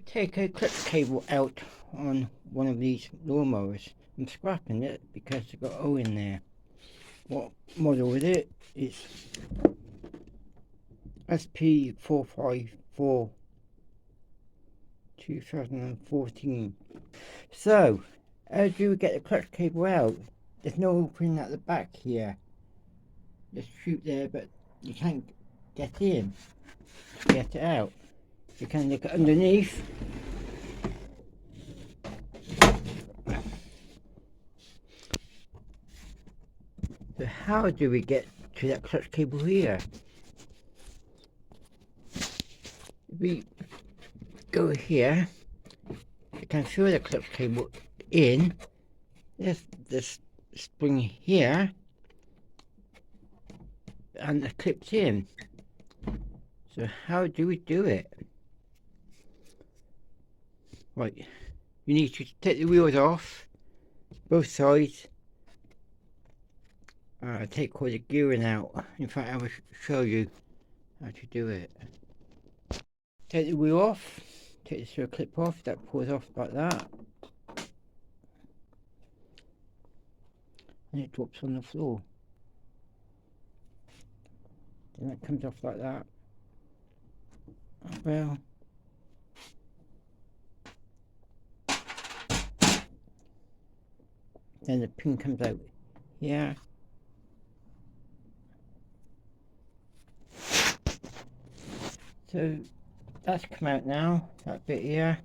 Take a clip cable out on one of these lawnmowers. I'm scrapping it because it's got O in there. What model is it? It's SP454 2014. So, as you get the clutch cable out, there's no opening at the back here. Just shoot there, but you can't get in to get it out. You can look underneath. So how do we get to that clutch cable here? If we go here, you can throw the clutch cable in. There's this spring here, and the clip's in. So how do we do it? Right, you need to take the wheels off, both sides. Take all the gearing out. In fact, I will show you how to do it. Take the wheel off, take the screw clip off, that pulls off like that. And it drops on the floor. Then that comes off like that. Well, then the pin comes out here. So that's come out now, that bit here.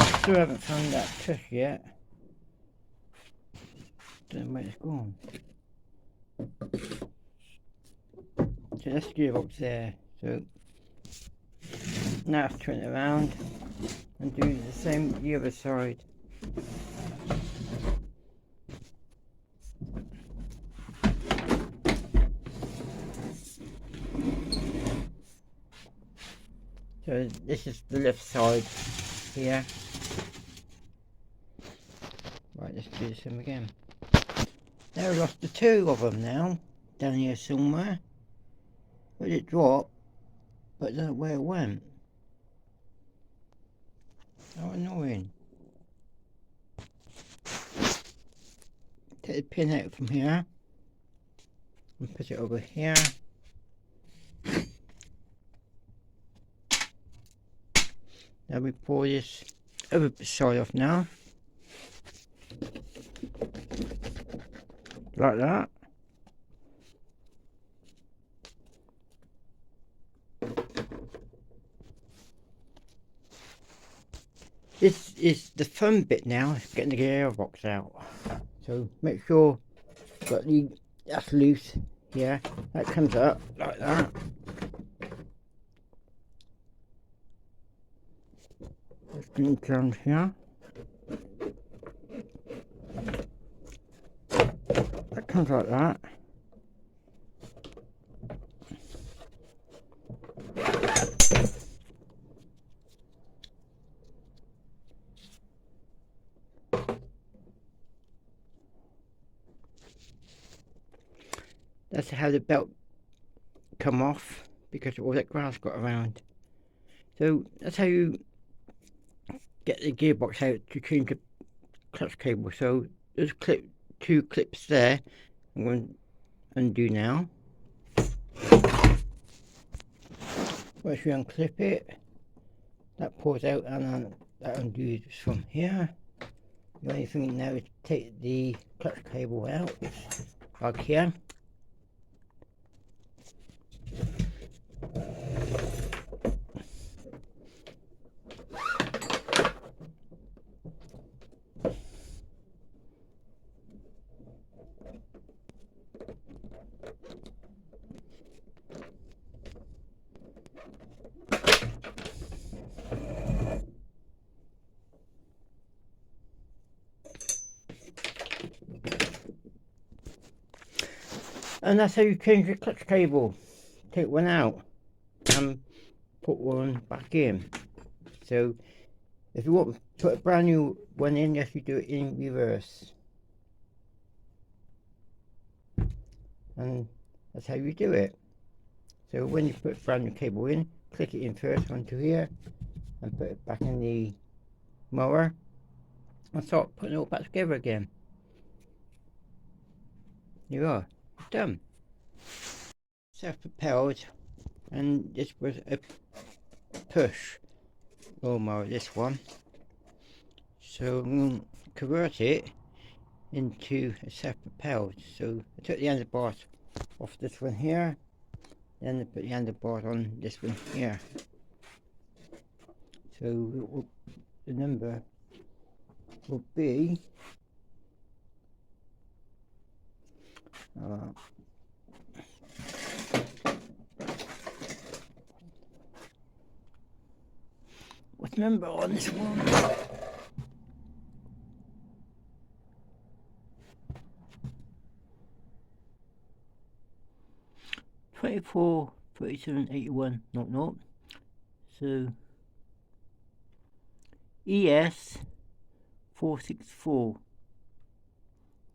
Still haven't found that tush yet. Don't know where it's gone. So that's the gearbox there. So now I've turned it around and do the same the other side. So this is the left side here. Right, let's do the same again. Now I lost the two of them now, down here somewhere. But it dropped, but I don't know where it went. How annoying. Take the pin out from here and put it over here. Now we pull this other side off now. Like that. This is the fun bit now, getting the gearbox out. So make sure that's loose here. That comes up like that. Just down here. That comes like that. That's how the belt come off, because all that grass got around. So that's how you get the gearbox out to change the clutch cable. So there's two clips there. I'm going to undo now. Once you unclip it, that pulls out and that undoes from here. The only thing now is to take the clutch cable out, like here. And that's how you change the clutch cable. Take one out and put one back in. So if you want to put a brand new one in, you have to do it in reverse. And that's how you do it. So when you put a brand new cable in, click it in first onto here, and put it back in the mower and start putting it all back together again. You are done. Self-propelled, and this was a push lawnmower, this one. So I'm going to convert it into a self-propelled. So I took the handlebars off this one here, then I put the handlebars on this one here. So the number will be what's the number on this one? 24 37 81 00. So ES 464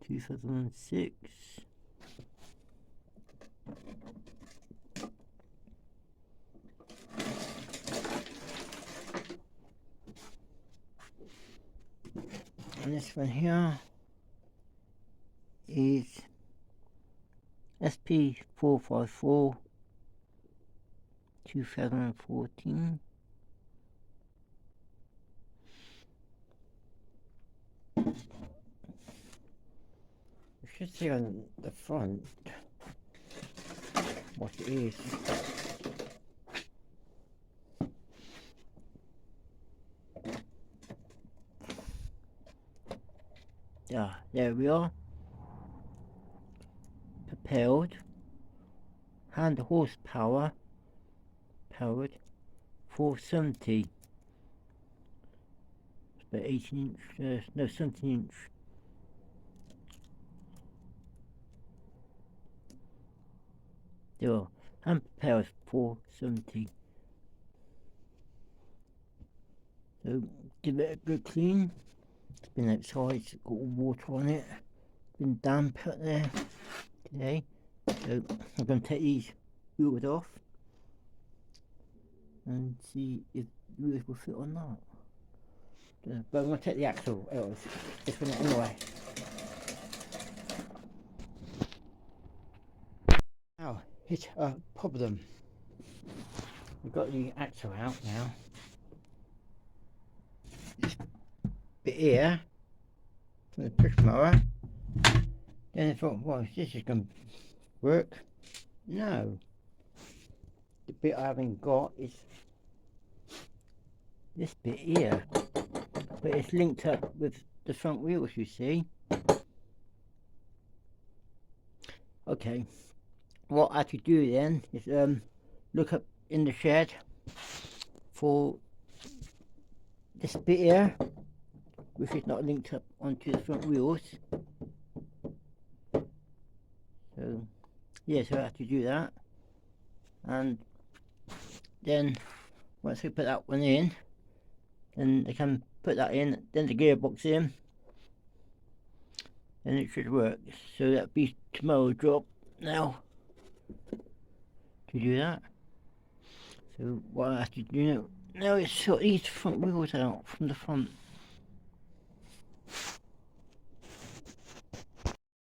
2006. And this one here is SP 454 2014. It should say on the front what it is. Yeah, there we are. Propelled, hand horsepower, powered, 470. It's about 18 inch, no, 17 inch. There, hand propelled 470. So give it a good clean. It's been outside, it's got water on it. It's been damp out there today. So I'm going to take these wheels off and see if the wheels will fit or not. But I'm going to take the axle out of this one anyway. Now, it's a problem. We've got the axle out now. This bit here from the push mower. Then I thought, well, this is going to work. No. The bit I haven't got is this bit here. But it's linked up with the front wheels, you see. Okay. What I have to do then is look up in the shed for this bit here, which is not linked up onto the front wheels. So yes, I have to do that, and then once we put that one in, then I can put that in, then the gearbox in, and it should work. So that'll be tomorrow's job now to do that. So what I have to do now is sort these front wheels out from the front.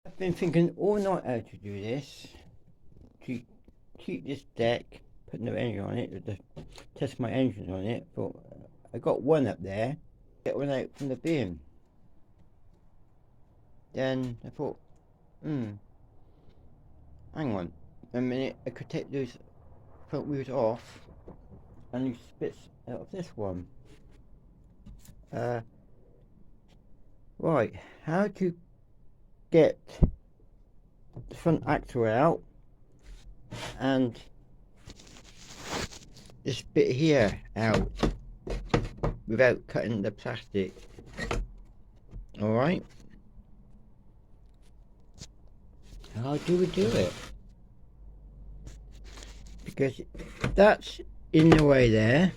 I've been thinking all night how to do this, to keep this deck, put no engine on it, to test my engine on it, but I got one up there, get one out from the bin. Then I thought, hang on a minute, I could take those front wheels off and these bits out of this one. Right, how to get the front axle out and this bit here out without cutting the plastic. Alright, how do we do it? Because that's in the way there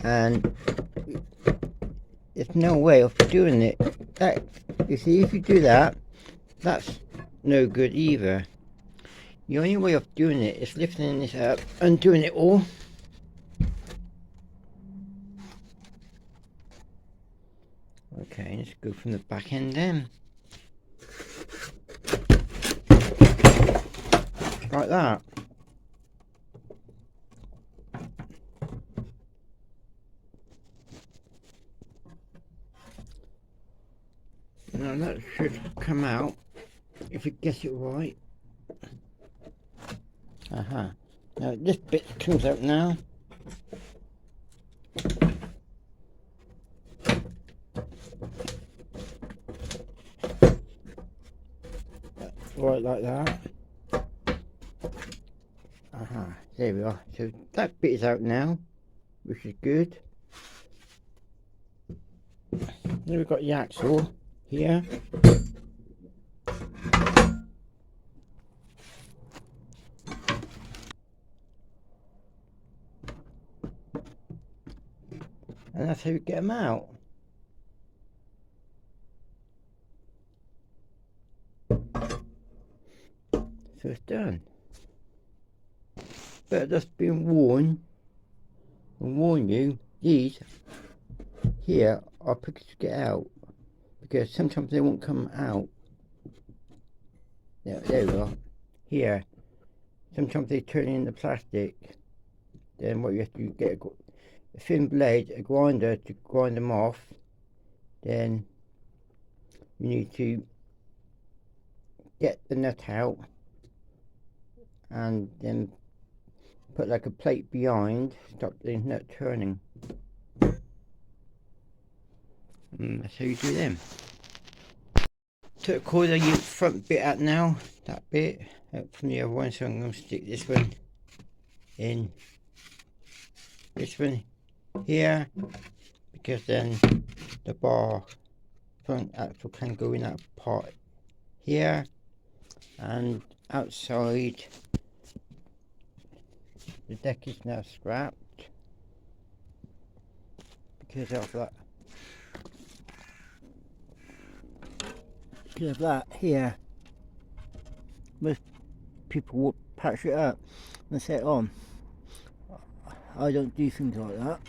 and there's no way of doing it. That, you see, if you do that, that's no good either. The only way of doing it is lifting this up and doing it all Okay, let's go from the back end then. Like that. Now that should come out if you get it right. Aha. Now this bit comes out now. Right like that. Aha, there we are. So that bit is out now, which is good. Then we've got the axle here. And that's how you get them out. So it's done. But just being warned and warn you, these here are tricky to get out because sometimes they won't come out. There we are. Here, sometimes they turn in the plastic. Then what you have to do, get a thin blade, a grinder to grind them off. Then you need to get the nut out and then put like a plate behind, stop the nut turning. And that's how you do them. Took the cord of the front bit out now, that bit out from the other one, so I'm going to stick this one in, this one here, because then the bar front axle can go in that part here, and outside the deck is now scrapped because of that. Because of that here. Most people will patch it up and set it on. I don't do things like that.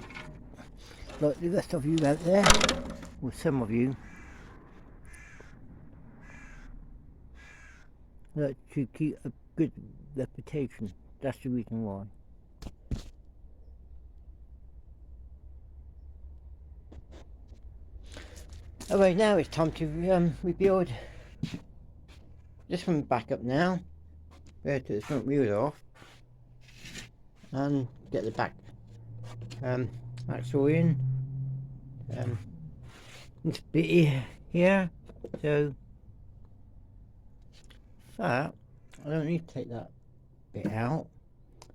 Like the rest of you out there, or some of you, like to keep a good reputation. That's the reason why. Alright, now it's time to rebuild this one back up now. Where to the front wheels off and get the back axle in. This bit here, so that I don't need to take that bit out.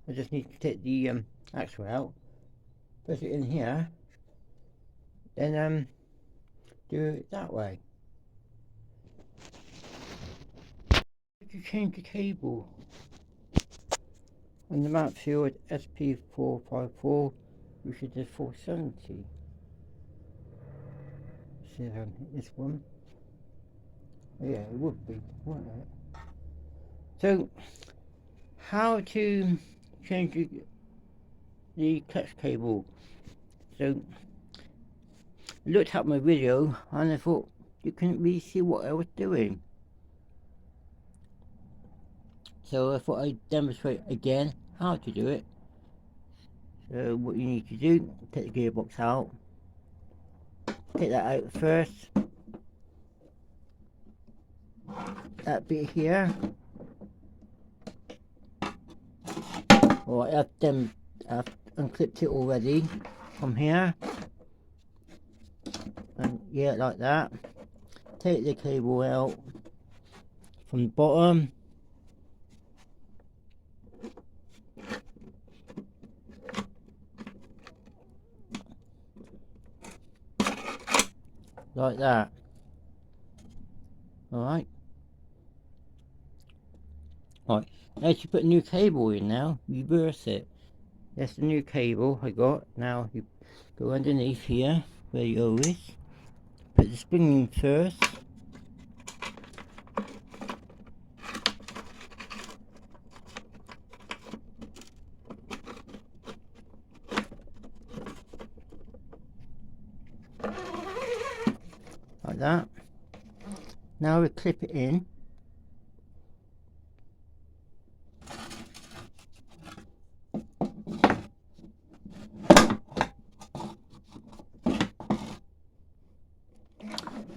I just need to take the axle out, put it in here, then do it that way. To change the cable on the Mountfield SP454, which is the 470. See if I can hit this one. Oh, yeah, it would be, wouldn't it? So, how to change the clutch cable? So, I looked at my video and I thought you couldn't really see what I was doing. So I thought I'd demonstrate again how to do it. So what you need to do, take the gearbox out. Take that out first. That bit here. Alright, I've unclipped it already from here. And yeah, like that. Take the cable out from the bottom. Like that. Alright. Right. Now you put a new cable in now, reverse it. That's the new cable I got. Now you go underneath here where the O is. Put the spring in first. that. Now we clip it in.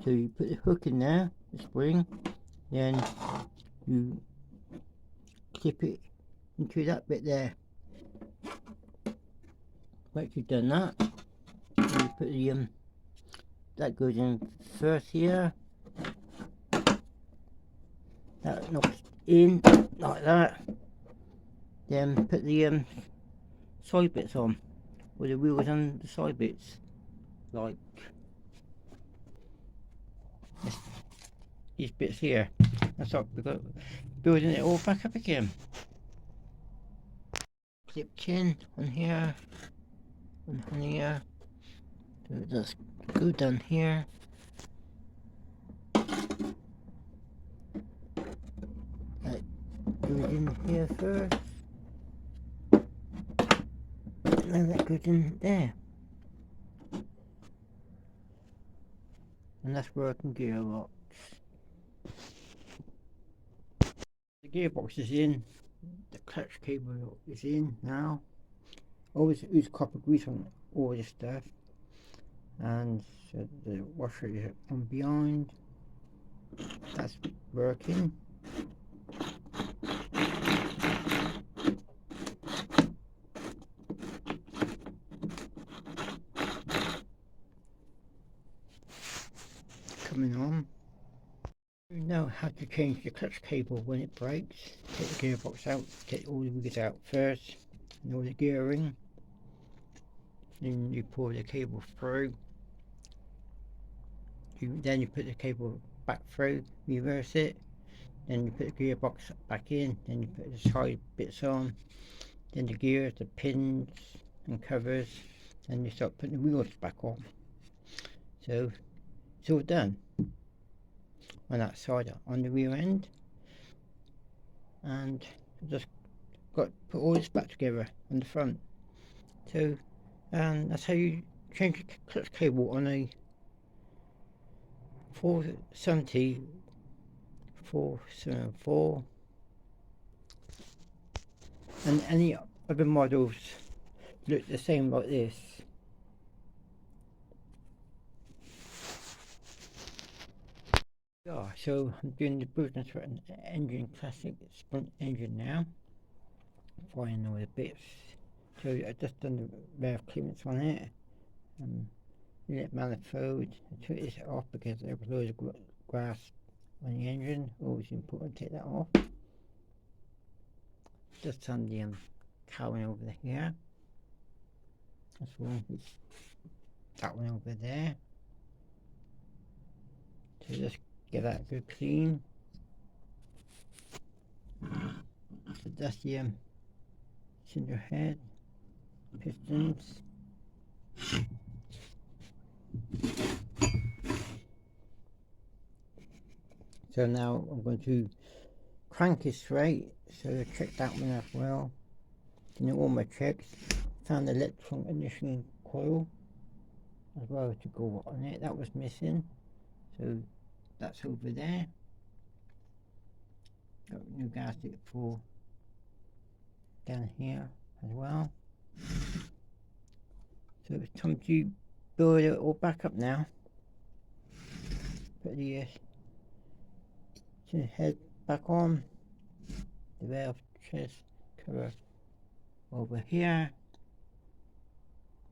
So you put the hook in there, the spring, then you clip it into that bit there. Once you've done that, you put the that goes in first here. That knocks in like that. Then put the side bits on, with the wheels on the side bits, like these bits here. That's what we've got, building it all back up again. Clipped in on here, on here. So just go down here. That goes in here first. And then that goes in there. And that's working gearbox. The gearbox is in, the clutch cable is in now. Always use copper grease on all this stuff. And so the washer is on behind. That's working. Coming on. You know how to change the clutch cable when it breaks. Take the gearbox out, take all the wheels out first, and all the gearing. Then you pull the cable through. Then you put the cable back through, reverse it. Then you put the gearbox back in. Then you put the side bits on. Then the gears, the pins and covers. Then you start putting the wheels back on. So it's all done on that side, on the rear end. And just got to put all this back together on the front. So, and that's how you change the clutch cable on a 470, 474, and any other models look the same like this. Yeah, so I'm doing the business for an engine, classic sprint engine now. Finding all the bits. So I've just done the rev clearance on it. Inlet manifold. I took this off because there was loads of grass on the engine. Always important to take that off. Just on the cowling over here. That's one. That one over there. So just get that good clean. So that's the cylinder head, pistons. So now I'm going to crank it straight, so check that one as well. Did all my checks. Found the electron ignition coil as well to go on it. That was missing, so that's over there. Got new gasket for down here as well. So it's time to build it all back up now. Put the head back on, the valve chest cover over here.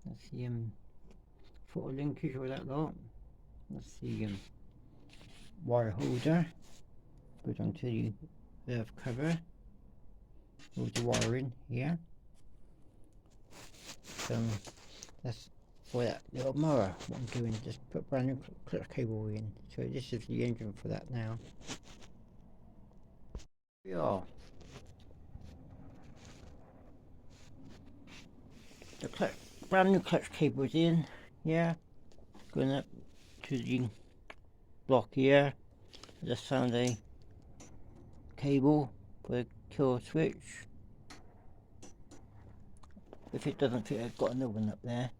That's the foot linkage or that lot. That's the wire holder. Put onto the valve cover with the wire in here. So that's for that little mower. What I'm doing, just put brand new clutch cable in. So this is the engine for that now. We are. The brand new clutch cable is in. Yeah, going up to the block here. I just found a cable for the kill switch. If it doesn't fit, I've got another one up there.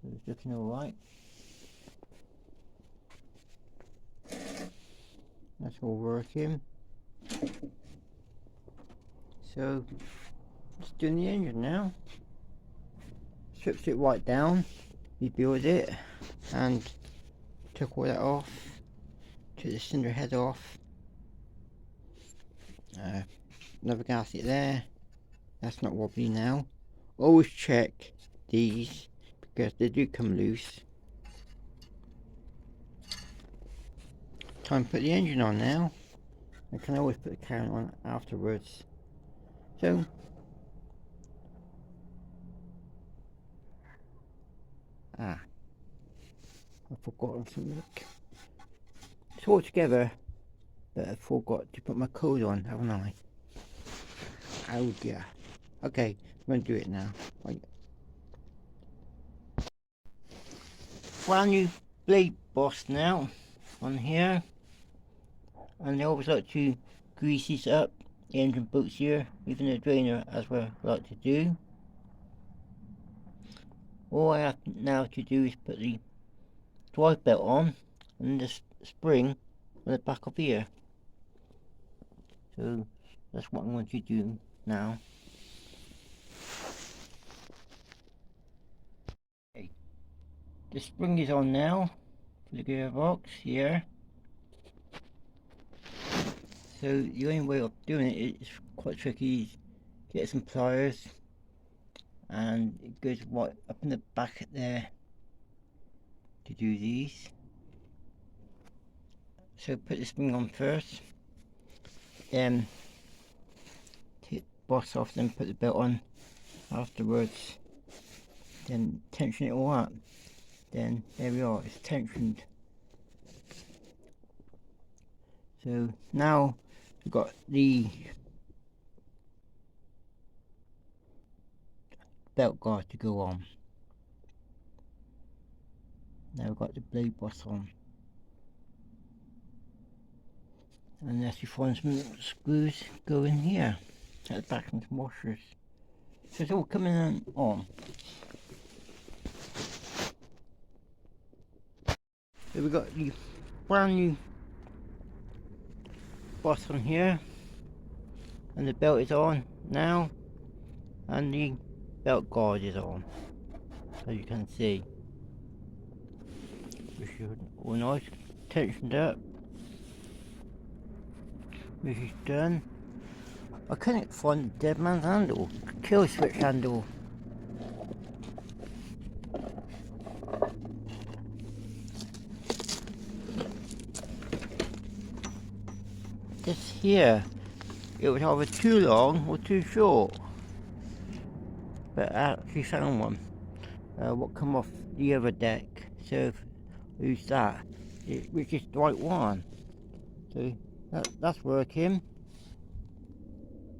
So it's looking alright. That's all working. So let's do the engine now. Stripped it right down, rebuild it, and took all that off. Took the cylinder head off. Another gasket there. That's not wobbly now. Always check these because they do come loose. Time to put the engine on now. I can always put the current on afterwards. So I've forgotten something. It's all together, but I forgot to put my code on, haven't I? Oh dear. Okay, I'm going to do it now. Right. Brand new blade boss now on here. And I always like to grease these up, the engine bolts here, even the drainer as we like to do. All I have now to do is put the drive belt on and the spring on the back of here. So that's what I'm going to do now. Okay. The spring is on now for the gearbox here. So the only way of doing it is quite tricky. Get some pliers and it goes right up in the back there to do these. So put the spring on first, then take the boss off, then put the belt on afterwards, then tension it all up. Then there we are, it's tensioned. So now we've got the belt guard to go on. Now we've got the blade boss on. Unless you find some screws go in here at the back and some washers. So it's all coming on. So we've got the brand new boss on here, and the belt is on now, and the belt guard is on, as you can see, which is all nice, tensioned up, which is done. I couldn't find the dead man's handle, kill switch handle. This here, it was either too long or too short, but I actually found one. What come off the other deck, so use that, which is the right one. So that's working,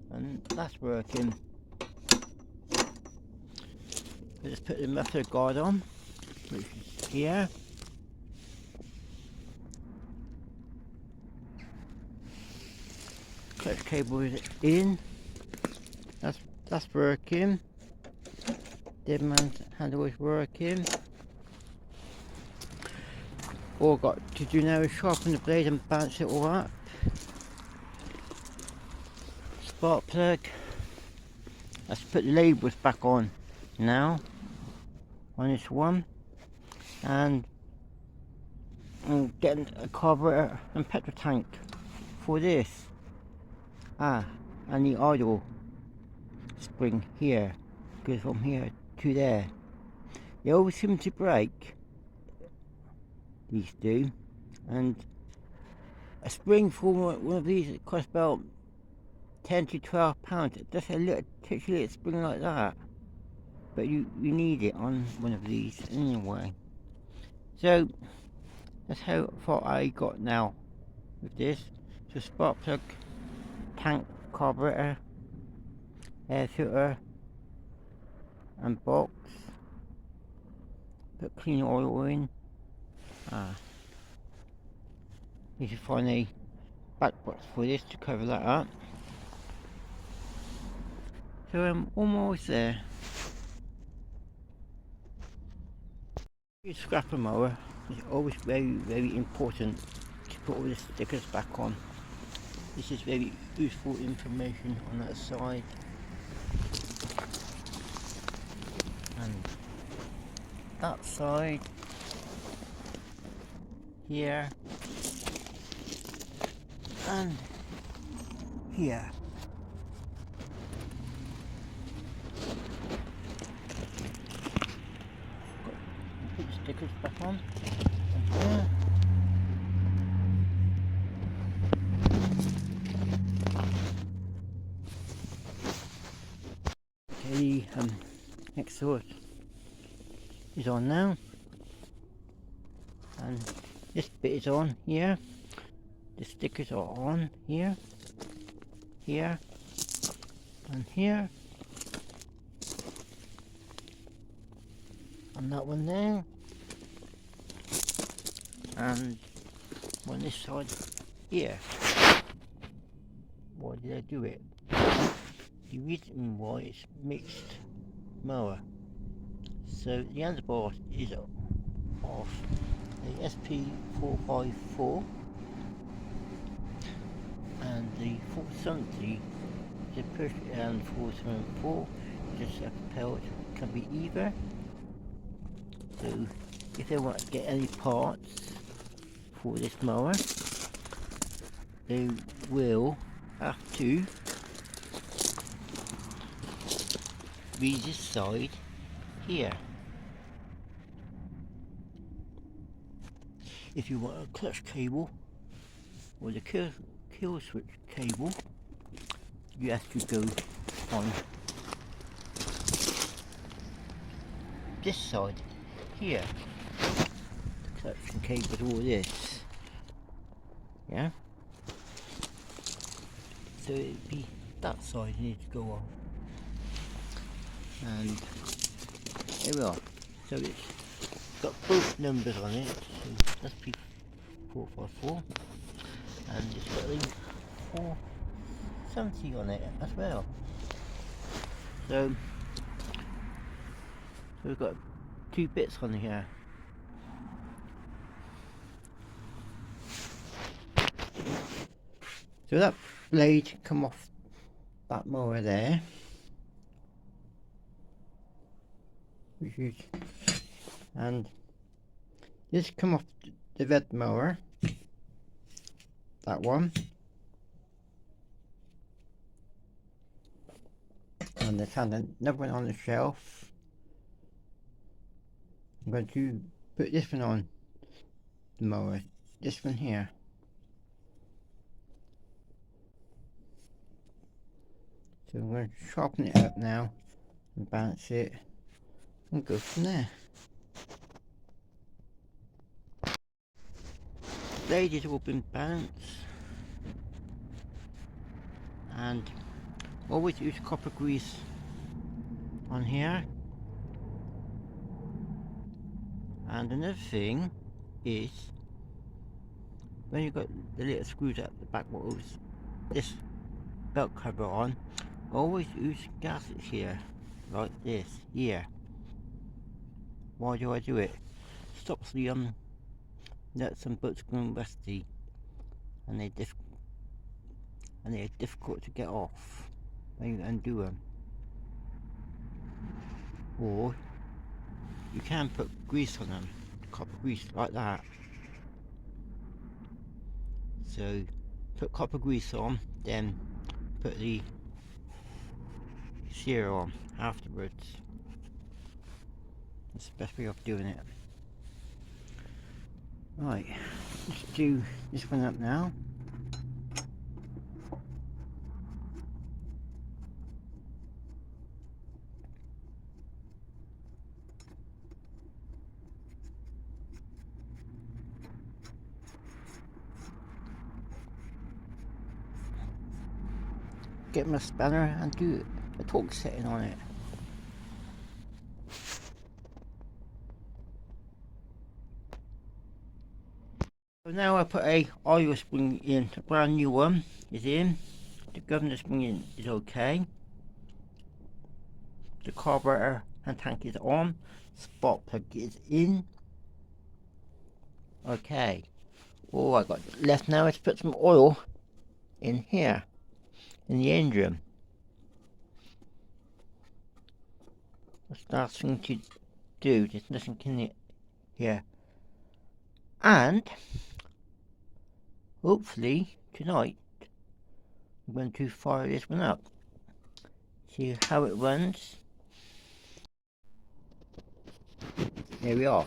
and that's working. I just put the muffler guard on, which is here. Clutch cable is in. That's working. Dead man's handle is working. All I've got to do now is sharpen the blade and bounce it all up. Spark plug. Let's put the labels back on now on this one, and I'm getting a carburetor and petrol tank for this. And the idle spring here goes from here to there. They always seem to break, these do, and a spring for one of these costs about 10 to 12 pounds. Just a little little spring like that, but you need it on one of these anyway. So that's how far I got now with this. So spark plug, tank, carburetor, air filter and box. Put clean oil in. You should find a back box for this to cover that up. So I'm almost there. You scrap a mower, it's always very important to put all the stickers back on. This is very useful information on that side. And that side here and here. Put the stickers back on. And here. Okay, next sword is on now, and this bit is on here. The stickers are on here, here, and here, and that one there, and on this side here. Why did I do it? The reason why it's mixed mower. So the handlebar is off the SP454 and the 470, the push and 474 just propelled, can be either. So if they want to get any parts for this mower, they will have to read this side here. If you want a clutch cable or the kill switch cable, you have to go on this side here. The clutch cable with all this, yeah. So it'd be that side you need to go on. And here we are. So it's got both numbers on it. So that's P454, and it's got the 470 on it as well. So we've got two bits on here. So that blade come off that mower there, and this come off the red mower, that one, and there's another one on the shelf. I'm going to put this one on the mower, this one here. So I'm going to sharpen it up now and balance it and go from there. Blade has all been balanced, and always use copper grease on here. And another thing is, when you've got the little screws at the back, what was this belt cover on, always use gaskets here, like this here. Why do I do it? Stops the nuts and bolts going rusty, and they're difficult to get off when you undo them. Or you can put grease on them, copper grease like that. So put copper grease on, then put the sear on afterwards. That's the best way of doing it. Right, let's do this one up now. Get my spanner and do a torque setting on it. So now I put a oil spring in, a brand new one is in. The governor spring is okay. The carburetor and tank is on. Spark plug is in. Okay, all I got left now is to put some oil in here, in the engine. That's the last thing to do, there's nothing in it here. And hopefully tonight I'm going to fire this one up, see how it runs. There we are.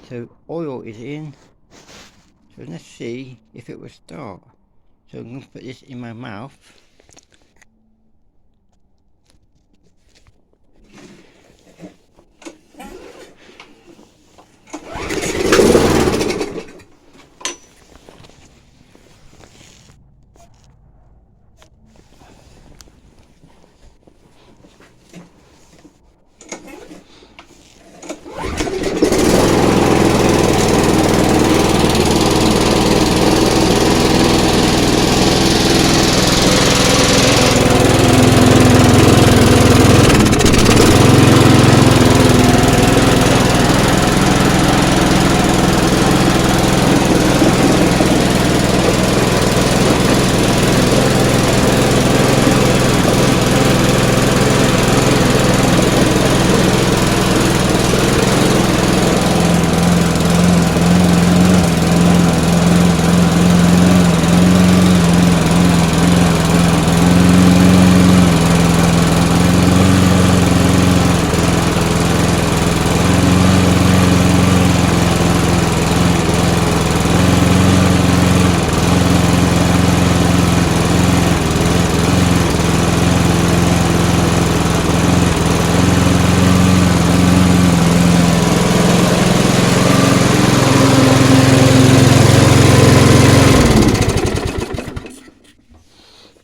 So oil is in. So let's see if it will start. So I'm going to put this in my mouth.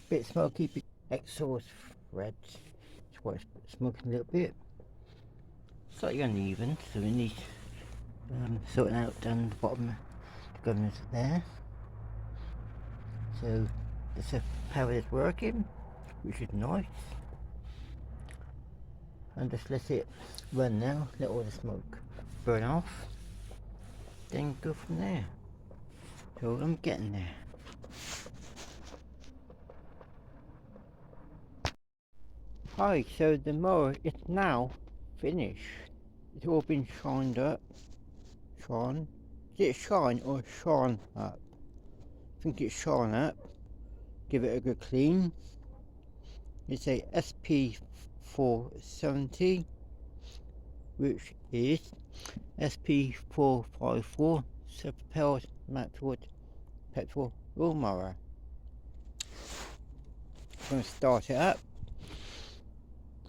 Bit smoky, exhaust threads. That's why it's smoking a little bit. Slightly uneven, so we need sorting out down the bottom. The governors there. So this is how it is working, which is nice. And just let it run now. Let all the smoke burn off. Then go from there. So I'm getting there. Hi, so the mower is now finished. It's all been shined up. Shine? Is it shine or shine up? I think it's shine up. Give it a good clean. It's a SP470, which is SP454 self-propelled Mountfield petrol lawnmower. I'm going to start it up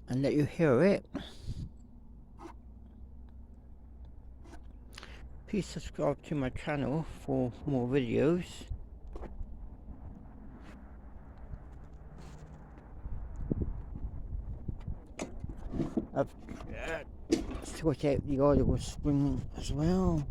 and let you hear it. Please subscribe to my channel for more videos. I've sorted out the idle spring as well.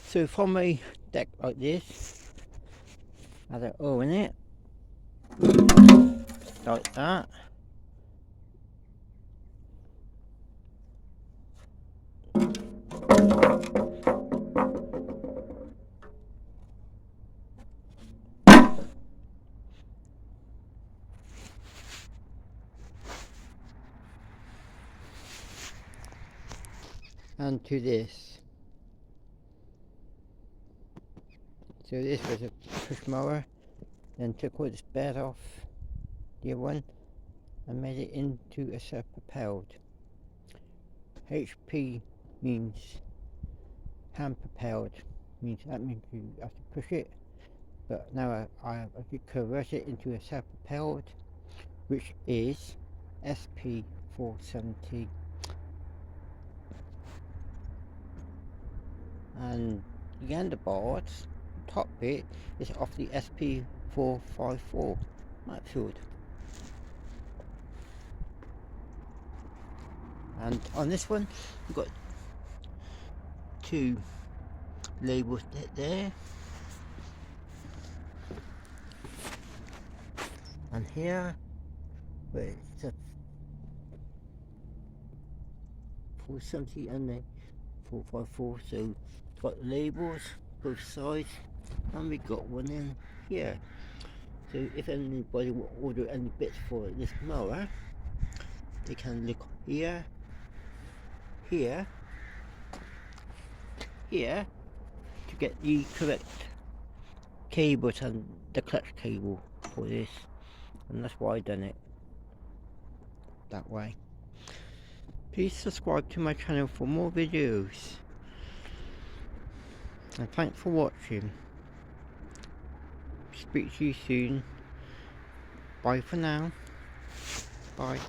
So from a deck like this, has an O in it, like that. And to this. So this was a push mower, then took all this bed off the other one and made it into a self-propelled. HP means hand propelled, means that means you have to push it, but now I could convert it into a self-propelled, which is SP470, and the handlebars top bit is off the SP454 Mountfield. And on this one we've got two labels there and here, where it's a 470 and a 454, so it's got the labels both sides, and we got one in here. So if anybody will order any bits for this mower, they can look here, here, here to get the correct cables and the clutch cable for this, and that's why I done it that way. Please subscribe to my channel for more videos, and thanks for watching. Speak to you soon. Bye for now. Bye.